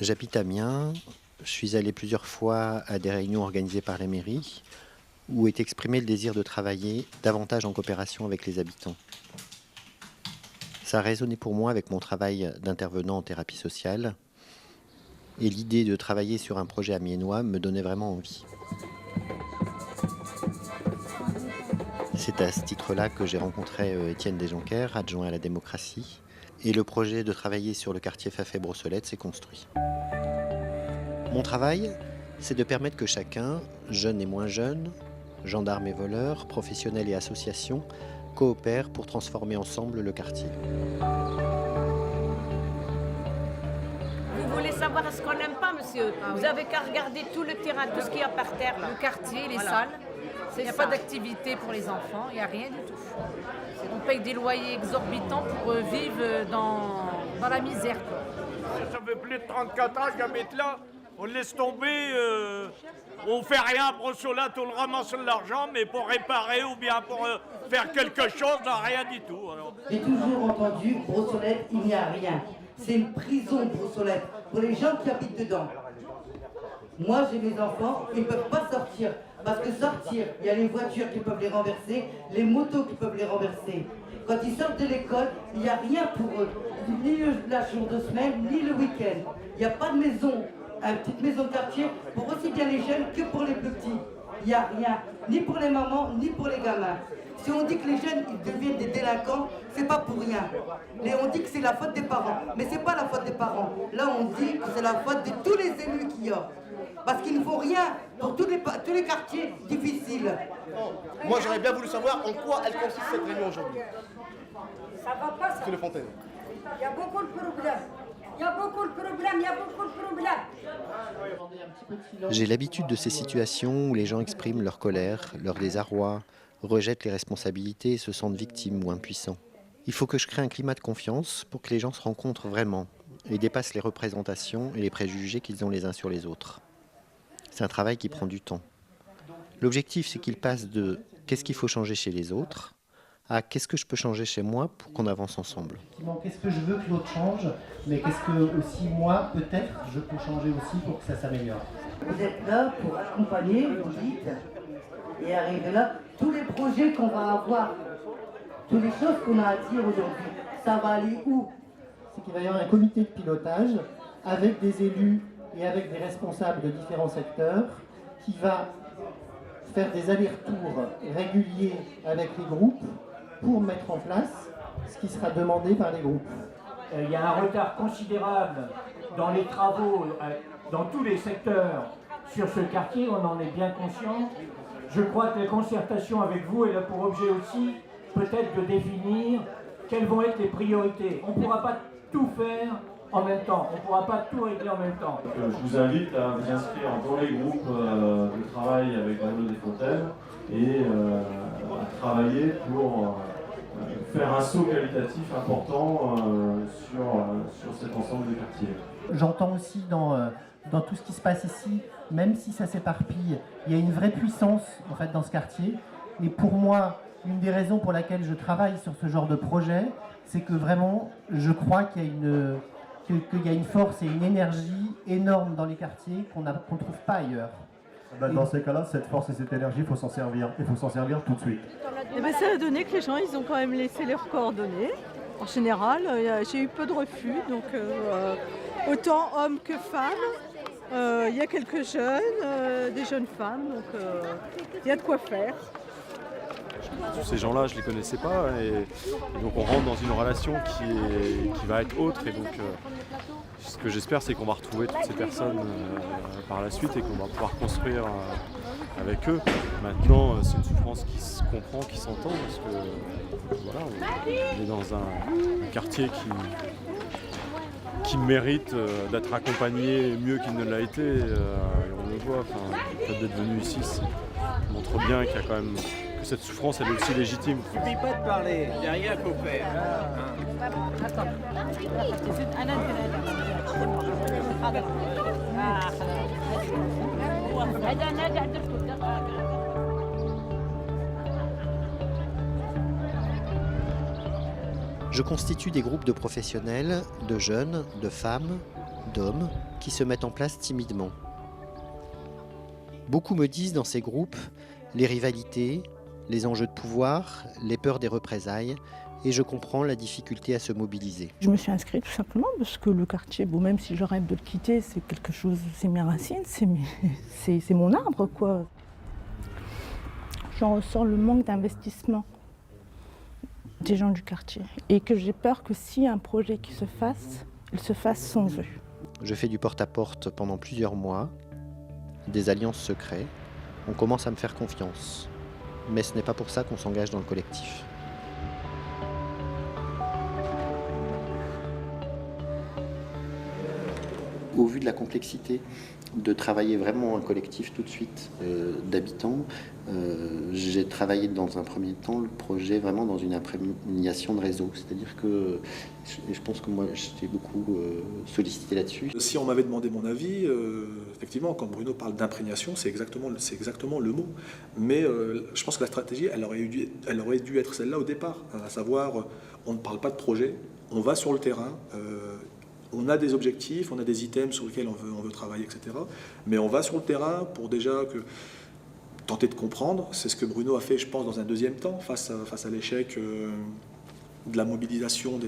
J'habite Amiens. Je suis allé plusieurs fois à des réunions organisées par la mairie où est exprimé le désir de travailler davantage en coopération avec les habitants. Ça a résonné pour moi avec mon travail d'intervenant en thérapie sociale et l'idée de travailler sur un projet amiénois me donnait vraiment envie. C'est à ce titre-là que j'ai rencontré Étienne Desjonquers, adjoint à la démocratie, et le projet de travailler sur le quartier Fafet-Brossolette s'est construit. Mon travail, c'est de permettre que chacun, jeune et moins jeune, gendarmes et voleurs, professionnels et associations, coopèrent pour transformer ensemble le quartier. Vous voulez savoir ce qu'on n'aime pas, monsieur? Vous avez qu'à regarder tout le terrain, tout ce qu'il y a par terre, là. Le quartier, les Voilà. salles. Il n'y a C'est pas ça. d'activité pour les enfants, il n'y a rien du tout. On paye des loyers exorbitants pour vivre dans la misère, quoi. Ça fait plus de 34 ans que j'habite là. On laisse tomber, on fait rien à Brossolette, on ramasse l'argent, mais pour réparer ou bien pour faire quelque chose, on n'a rien du tout. Alors. J'ai toujours entendu, Brossolette, il n'y a rien. C'est une prison, Brossolette, pour les gens qui habitent dedans. Moi, j'ai mes enfants, ils ne peuvent pas sortir. Parce que sortir, il y a les voitures qui peuvent les renverser, les motos qui peuvent les renverser. Quand ils sortent de l'école, il n'y a rien pour eux. Ni la jour de semaine, ni le week-end. Il n'y a pas de maison, une petite maison de quartier, pour aussi bien les jeunes que pour les plus petits. Il n'y a rien, ni pour les mamans, ni pour les gamins. Si on dit que les jeunes ils deviennent des délinquants, c'est pas pour rien. Et on dit que c'est la faute des parents, mais c'est pas la faute des parents. Là, on dit que c'est la faute de tous les élus qu'il y a. Parce qu'ils ne font rien pour tous les quartiers difficiles. Moi, j'aurais bien voulu savoir en quoi elle consiste cette réunion aujourd'hui. Ça va pas, ça. Monsieur Le Fontaine. Il y a beaucoup de problèmes. Il y a beaucoup de problèmes, il y a beaucoup de problèmes. J'ai l'habitude de ces situations où les gens expriment leur colère, leur désarroi, rejettent les responsabilités et se sentent victimes ou impuissants. Il faut que je crée un climat de confiance pour que les gens se rencontrent vraiment et dépassent les représentations et les préjugés qu'ils ont les uns sur les autres. C'est un travail qui prend du temps. L'objectif, c'est qu'ils passent de « qu'est-ce qu'il faut changer chez les autres » à « qu'est-ce que je peux changer chez moi pour qu'on avance ensemble ». Qu'est-ce que je veux que l'autre change, mais qu'est-ce que aussi moi, peut-être, je peux changer aussi pour que ça s'améliore. Vous êtes là pour accompagner, vous dites, et arriver là, tous les projets qu'on va avoir, toutes les choses qu'on a à dire aujourd'hui, ça va aller où? C'est qu'il va y avoir un comité de pilotage avec des élus et avec des responsables de différents secteurs qui va faire des allers-retours réguliers avec les groupes pour mettre en place ce qui sera demandé par les groupes. Il y a un retard considérable dans les travaux, dans tous les secteurs sur ce quartier, on en est bien conscient. Je crois que la concertation avec vous, elle a pour objet aussi peut-être de définir quelles vont être les priorités. On ne pourra pas tout faire en même temps, on ne pourra pas tout régler en même temps. Je vous invite à vous inscrire dans les groupes de travail avec Arnaud Desfontaines et à travailler pour faire un saut qualitatif important sur cet ensemble de quartiers. J'entends aussi dans tout ce qui se passe ici, même si ça s'éparpille, il y a une vraie puissance en fait, dans ce quartier. Et pour moi, une des raisons pour laquelle je travaille sur ce genre de projet, c'est que vraiment, je crois qu'il y a une force et une énergie énorme dans les quartiers qu'on ne trouve pas ailleurs. Dans ces cas-là, cette force et cette énergie, il faut s'en servir. Il faut s'en servir tout de suite. Ça a donné que les gens ils ont quand même laissé leurs coordonnées. En général, j'ai eu peu de refus, donc autant hommes que femmes. Il y a quelques jeunes, des jeunes femmes, donc il y a de quoi faire. Ces gens-là, je ne les connaissais pas et donc on rentre dans une relation qui va être autre et donc ce que j'espère c'est qu'on va retrouver toutes ces personnes par la suite et qu'on va pouvoir construire avec eux. Maintenant, c'est une souffrance qui se comprend, qui s'entend parce que voilà, on est dans un quartier qui mérite d'être accompagné mieux qu'il ne l'a été. On le voit, le fait d'être venu ici montre bien qu'il y a quand même que cette souffrance elle est aussi légitime. Il ne suffit pas de parler, il n'y a rien qu'il faut faire. Je constitue des groupes de professionnels, de jeunes, de femmes, d'hommes qui se mettent en place timidement. Beaucoup me disent dans ces groupes les rivalités, les enjeux de pouvoir, les peurs des représailles, et je comprends la difficulté à se mobiliser. Je me suis inscrite tout simplement parce que le quartier, bon, même si je rêve de le quitter, c'est quelque chose, c'est mes racines, c'est mon arbre, quoi. J'en ressens le manque d'investissement des gens du quartier et que j'ai peur que s'il y a un projet qui se fasse, il se fasse sans eux. Je fais du porte-à-porte pendant plusieurs mois, des alliances se créent, on commence à me faire confiance. Mais ce n'est pas pour ça qu'on s'engage dans le collectif. Au vu de la complexité de travailler vraiment un collectif tout de suite d'habitants, j'ai travaillé dans un premier temps le projet vraiment dans une imprégnation de réseau. C'est-à-dire que je pense que moi j'étais beaucoup sollicité là-dessus. Si on m'avait demandé mon avis, effectivement, quand Bruno parle d'imprégnation, c'est exactement le mot. Mais je pense que la stratégie, elle aurait dû être celle-là au départ, à savoir, on ne parle pas de projet, on va sur le terrain. On a des objectifs, on a des items sur lesquels on veut travailler, etc. Mais on va sur le terrain pour déjà tenter de comprendre. C'est ce que Bruno a fait, je pense, dans un deuxième temps, face à l'échec de la mobilisation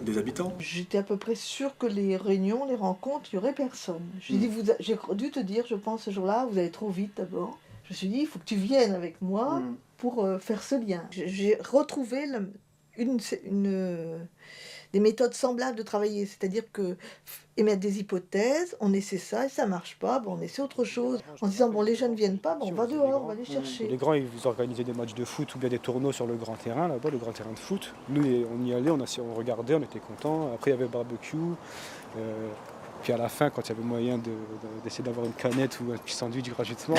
des habitants. J'étais à peu près sûre que les réunions, les rencontres, il n'y aurait personne. J'ai dû te dire, je pense, ce jour-là, vous allez trop vite d'abord. Je me suis dit, il faut que tu viennes avec moi pour faire ce lien. J'ai retrouvé des méthodes semblables de travailler, c'est-à-dire que émettre des hypothèses, on essaie ça et ça marche pas, bon, on essaie autre chose. En disant, bon, les jeunes ne viennent pas, bon, on va dehors, on va les chercher. Les grands, ils vous organisaient des matchs de foot ou bien des tournois sur le grand terrain, là-bas, le grand terrain de foot. Nous, on y allait, on regardait, on était contents. Après, il y avait le barbecue. Puis à la fin, quand il y avait moyen d'essayer d'avoir une canette ou un petit sandwich gratuitement,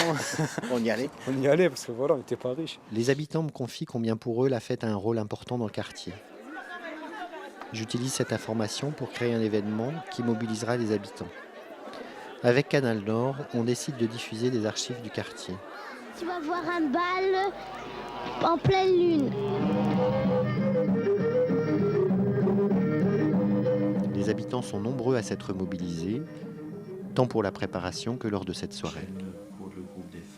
on y allait. On y allait parce que voilà, on n'était pas riches. Les habitants me confient combien pour eux la fête a un rôle important dans le quartier. J'utilise cette information pour créer un événement qui mobilisera les habitants. Avec Canal Nord, on décide de diffuser des archives du quartier. Tu vas voir un bal en pleine lune. Les habitants sont nombreux à s'être mobilisés, tant pour la préparation que lors de cette soirée.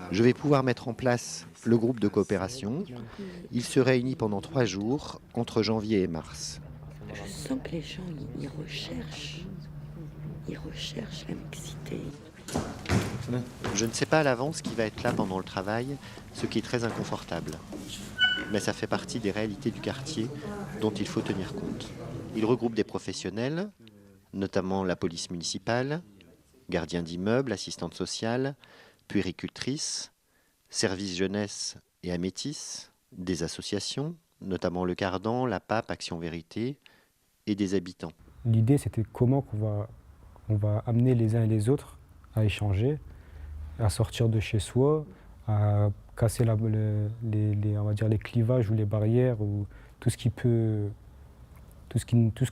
Je vais pouvoir mettre en place le groupe de coopération. Il se réunit pendant 3 jours, entre janvier et mars. Je sens que les gens, ils recherchent la mixité. Je ne sais pas à l'avance qui va être là pendant le travail, ce qui est très inconfortable. Mais ça fait partie des réalités du quartier dont il faut tenir compte. Il regroupe des professionnels, notamment la police municipale, gardiens d'immeubles, assistantes sociales, puéricultrices, services jeunesse et amétis, des associations, notamment le Cardan, la PAP, Action Vérité, et des habitants. L'idée, c'était comment on va amener les uns et les autres à échanger, à sortir de chez soi, à casser on va dire les clivages ou les barrières ou tout ce qui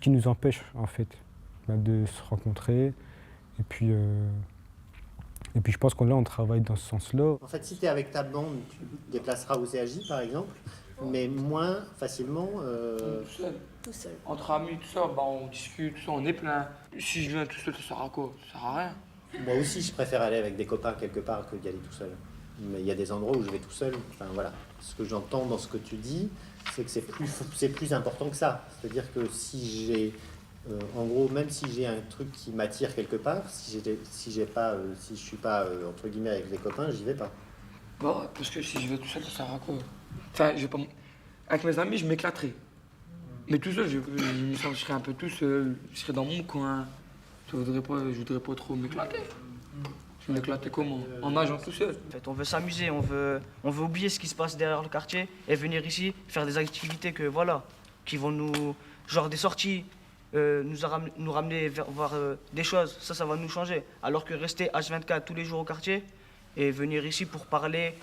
nous empêche en fait de se rencontrer. Et puis je pense qu'on travaille dans ce sens-là. En fait, si tu es avec ta bande, tu te déplaceras aux CAJ par exemple, mais moins facilement tout seul. Entre amis, tout ça, on discute, tout ça, on est plein. Si je viens tout seul, ça sert à quoi? Ça sert à rien. Moi aussi, je préfère aller avec des copains quelque part que d'y aller tout seul. Mais il y a des endroits où je vais tout seul. Enfin voilà, ce que j'entends dans ce que tu dis, c'est que c'est plus important que ça. C'est-à-dire que si j'ai, en gros, même si j'ai un truc qui m'attire quelque part, si je suis pas entre guillemets avec des copains, j'y vais pas. Bon, parce que si je vais tout seul, ça sert à quoi? Enfin, avec mes amis, je m'éclaterai. Mais tout seul, je me sentirais un peu tout seul. Je serais dans mon coin. Je voudrais pas trop m'éclater. Je m'éclater comment? En nageant tout seul. En fait, on veut s'amuser, on veut oublier ce qui se passe derrière le quartier et venir ici faire des activités qui vont nous, genre des sorties, nous ramener voir des choses. Ça va nous changer. Alors que rester H24 tous les jours au quartier et venir ici pour parler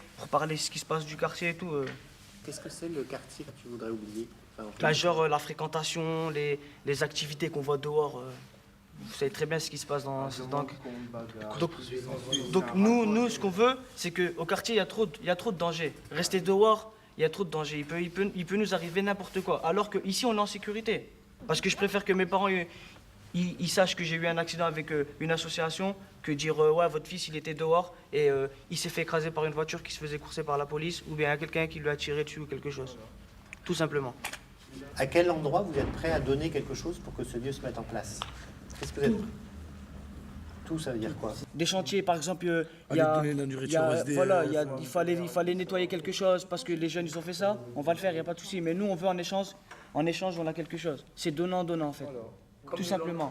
ce qui se passe du quartier et tout. Qu'est-ce que c'est le quartier que tu voudrais oublier? Genre la fréquentation, les activités qu'on voit dehors. Vous savez très bien ce qui se passe dans... Donc nous, ce qu'on veut, c'est qu'au quartier, il y a trop de dangers. Rester dehors, il y a trop de dangers. Il peut nous arriver n'importe quoi. Alors qu'ici, on est en sécurité. Parce que je préfère que mes parents ils sachent que j'ai eu un accident avec une association, que dire ouais, votre fils il était dehors et il s'est fait écraser par une voiture qui se faisait courser par la police, ou bien quelqu'un qui lui a tiré dessus ou quelque chose. Tout simplement. À quel endroit vous êtes prêt à donner quelque chose pour que ce lieu se mette en place? Qu'est-ce que vous êtes... Tout, ça veut dire quoi? Des chantiers, par exemple, il fallait nettoyer quelque chose parce que les jeunes ils ont fait ça, on va le faire, il n'y a pas de souci. Mais nous on veut en échange on a quelque chose. C'est donnant-donnant en fait. Tout simplement.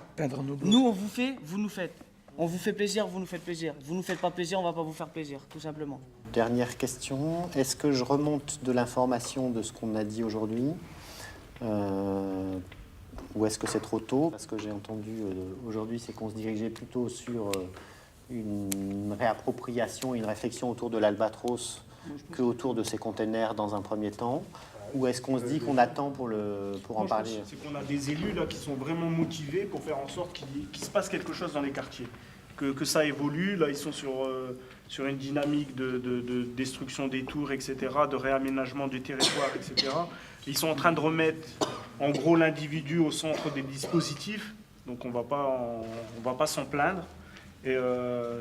Nous on vous fait, vous nous faites. On vous fait plaisir, vous nous faites plaisir. Vous nous faites pas plaisir, on va pas vous faire plaisir, tout simplement. Dernière question, est-ce que je remonte de l'information de ce qu'on a dit aujourd'hui ou est-ce que c'est trop tôt? Parce que j'ai entendu aujourd'hui, c'est qu'on se dirigeait plutôt sur une réappropriation, une réflexion autour de l'Albatros qu'autour de ces containers dans un premier temps. Ou est-ce qu'on se dit qu'on attend pour en parler? C'est qu'on a des élus là qui sont vraiment motivés pour faire en sorte qu'il se passe quelque chose dans les quartiers, que ça évolue. Là, ils sont sur une dynamique de destruction des tours, etc., de réaménagement du territoire, etc. Ils sont en train de remettre, en gros, l'individu au centre des dispositifs. Donc, on va pas s'en plaindre. Et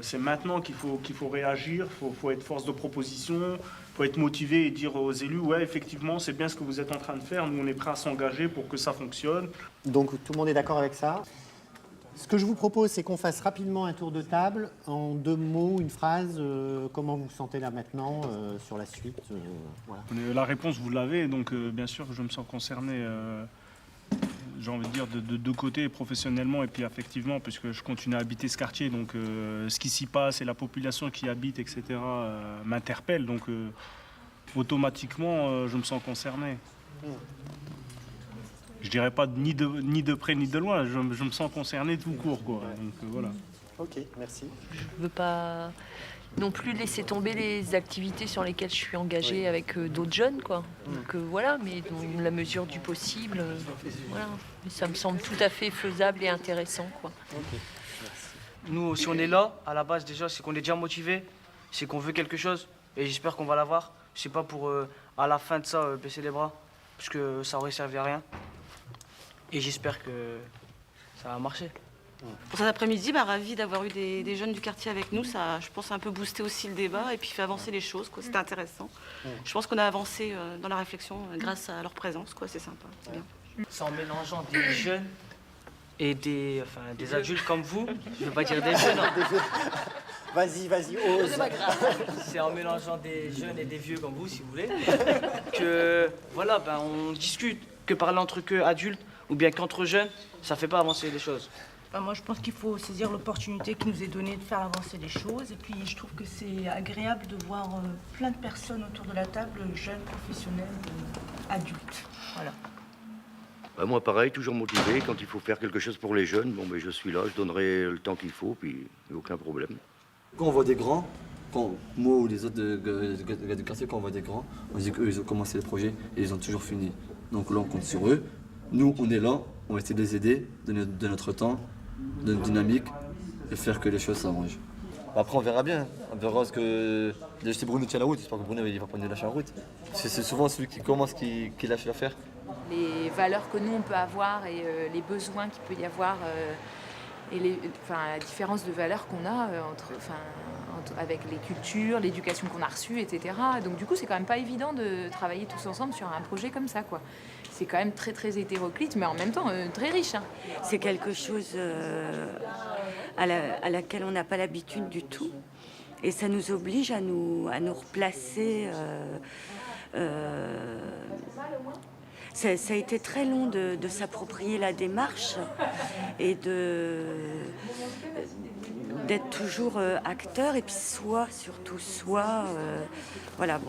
c'est maintenant qu'il faut réagir. Faut être force de proposition. Il faut être motivé et dire aux élus, ouais, effectivement, c'est bien ce que vous êtes en train de faire. Nous, on est prêts à s'engager pour que ça fonctionne. Donc, tout le monde est d'accord avec ça? Ce que je vous propose, c'est qu'on fasse rapidement un tour de table. En 2 mots, une phrase, comment vous vous sentez là maintenant sur la suite voilà. La réponse, vous l'avez. Donc, bien sûr, je me sens concerné, j'ai envie de dire, de 2 côtés, professionnellement et puis affectivement, puisque je continue à habiter ce quartier. Donc, ce qui s'y passe et la population qui habite, etc., m'interpelle. Donc, automatiquement, je me sens concerné. Je dirais pas ni de près ni de loin, je me sens concerné tout court, quoi. Donc, voilà. Ok, merci. Je ne veux pas non plus laisser tomber les activités sur lesquelles je suis engagée avec d'autres jeunes, quoi. Donc voilà, mais dans la mesure du possible, voilà. Mais ça me semble tout à fait faisable et intéressant, quoi. Okay. Nous, si on est là, à la base déjà, c'est qu'on est déjà motivé, c'est qu'on veut quelque chose, et j'espère qu'on va l'avoir. C'est pas pour, à la fin de ça, baisser les bras, parce que ça aurait servi à rien. Et j'espère que ça va marcher. Pour cet après-midi, ravi d'avoir eu des jeunes du quartier avec nous. Ça, je pense, a un peu boosté aussi le débat et puis fait avancer les choses, quoi. C'était intéressant. Je pense qu'on a avancé dans la réflexion grâce à leur présence, quoi. C'est sympa, c'est bien. C'est en mélangeant des jeunes et des adultes comme vous. Je ne veux pas dire des jeunes. Vas-y, ose. C'est pas grave. C'est en mélangeant des jeunes et des vieux comme vous, si vous voulez, que voilà, on discute. Que parler entre eux adultes ou bien qu'entre jeunes, ça fait pas avancer les choses. Moi, je pense qu'il faut saisir l'opportunité qui nous est donnée de faire avancer les choses. Et puis, je trouve que c'est agréable de voir plein de personnes autour de la table, jeunes, professionnels, adultes. Voilà. Moi, pareil, toujours motivé. Quand il faut faire quelque chose pour les jeunes, je suis là, je donnerai le temps qu'il faut, puis il n'y a aucun problème. Quand on voit des grands, moi ou les autres gars du quartier, quand on voit des grands, on se dit qu'eux, ils ont commencé le projet et ils ont toujours fini. Donc là, on compte sur eux. Nous, on est là, on va essayer de les aider, de notre temps, de notre dynamique, et faire que les choses s'arrangent. Après, on verra bien. On verra ce que... Si Bruno tient la route, j'espère que Bruno il va pas nous lâcher la route. C'est souvent celui qui commence qui lâche l'affaire. Les valeurs que nous, on peut avoir et les besoins qu'il peut y avoir et la différence de valeurs qu'on a avec les cultures, l'éducation qu'on a reçue, etc. Donc du coup, c'est quand même pas évident de travailler tous ensemble sur un projet comme ça, quoi. C'est quand même très très hétéroclite, mais en même temps très riche. Hein. C'est quelque chose à laquelle on n'a pas l'habitude du tout. Et ça nous oblige à nous replacer. Ça a été très long de s'approprier la démarche et d'être toujours acteur et puis surtout voilà,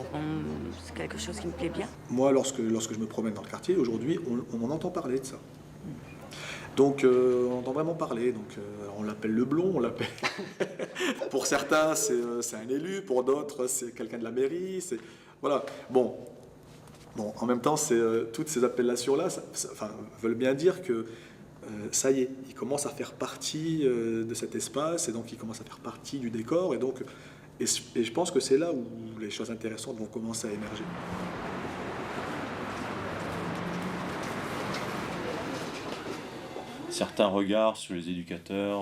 c'est quelque chose qui me plaît bien. Moi, lorsque je me promène dans le quartier, aujourd'hui, on en entend parler de ça. Donc, on entend vraiment parler. Donc, on l'appelle le blond, on l'appelle... Pour certains, c'est un élu, pour d'autres, c'est quelqu'un de la mairie. Voilà. Bon, en même temps, toutes ces appellations-là veulent bien dire que ça y est, ils commencent à faire partie de cet espace, et donc ils commencent à faire partie du décor, et je pense que c'est là où les choses intéressantes vont commencer à émerger. certains regards sur les éducateurs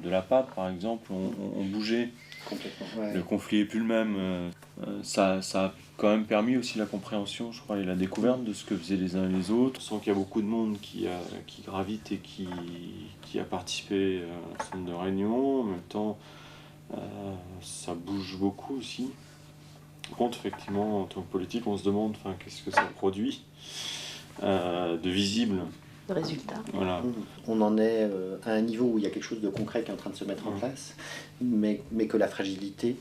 de la PAP, par exemple, ont bougé. Complètement, ouais. Le conflit n'est plus le même. Ça a quand même permis aussi la compréhension, je crois, et la découverte de ce que faisaient les uns et les autres. On sent qu'il y a beaucoup de monde qui gravite et qui a participé à un centre de réunion. En même temps, ça bouge beaucoup aussi. Par contre, effectivement, en tant que politique, on se demande qu'est-ce que ça produit de visible. Le résultat. Voilà. On en est à un niveau où il y a quelque chose de concret qui est en train de se mettre en place, mais que la fragilité,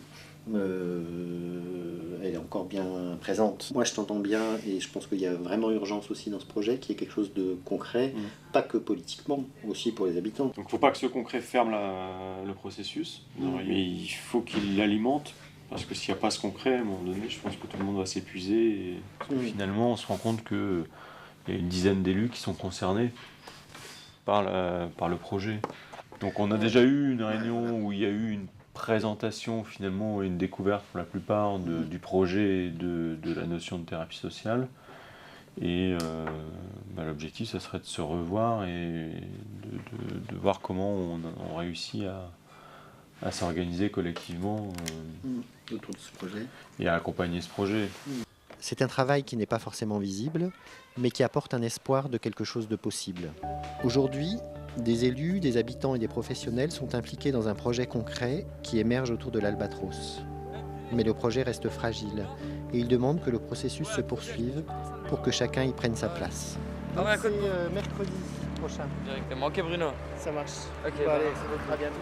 elle est encore bien présente. Moi, je t'entends bien et je pense qu'il y a vraiment urgence aussi dans ce projet, qui est quelque chose de concret, pas que politiquement, aussi pour les habitants. Donc il ne faut pas que ce concret ferme le processus, mais il faut qu'il l'alimente, parce que s'il n'y a pas ce concret, à un moment donné, je pense que tout le monde va s'épuiser. Et finalement, on se rend compte qu'il y a une dizaine d'élus qui sont concernés par le projet. Donc on a déjà eu une réunion où il y a eu une présentation finalement et une découverte pour la plupart du projet et de la notion de thérapie sociale. Et l'objectif, ça serait de se revoir et de voir comment on réussit à s'organiser collectivement autour de ce projet et à accompagner ce projet. C'est un travail qui n'est pas forcément visible, mais qui apporte un espoir de quelque chose de possible. Aujourd'hui, des élus, des habitants et des professionnels sont impliqués dans un projet concret qui émerge autour de l'Albatros. Mais le projet reste fragile et ils demandent que le processus se poursuive pour que chacun y prenne sa place. C'est mercredi prochain. Directement. Ok Bruno. Ça marche. Ok, allez, à bientôt.